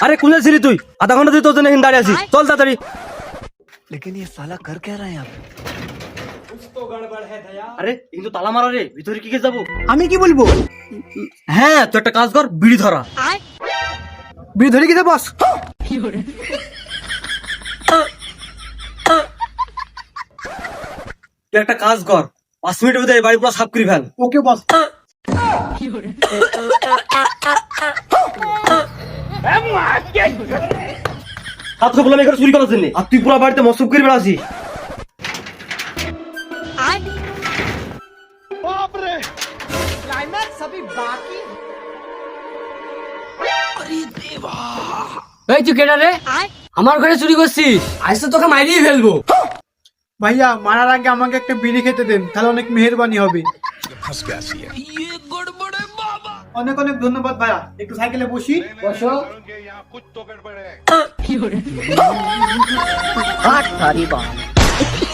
আরে কোথায় ছিলি তুই? আধা ঘন্টা তুই তোর জন্য এখানে দাঁড়িয়ে আছিস, চল তাড়াতাড়ি। আরে কিন্তু তালা মারা রে, ভিতরে কি যাবো? আমি কি বলবো? হ্যাঁ, তুই একটা কাজ কর, বিড়ি ধরা। বিড়ি ধরে গেছে বস। তুই একটা কাজ কর, 5 মিনিটের মধ্যে এই বাড়ি পুরো সাফ করে ফেল। ওকে বস। হাতকে বললাম এখানে চুরি করার জন্য, আর তুই পুরো বাড়িতে মসুক করে বেড়াছিস। এই তুই কেডা রে? আমার ঘরে চুরি করছিস? আজ তো তোকে মাইরিয়ে ফেলবো। ভাইয়া মারার আগে আমাকে একটা বিড়ি খেতে দেন, তাহলে অনেক মেহেরবানি হবে। অনেক অনেক ধন্যবাদ ভাইয়া, একটু সাইকেলে বসি। বসো। हाथ थारी बात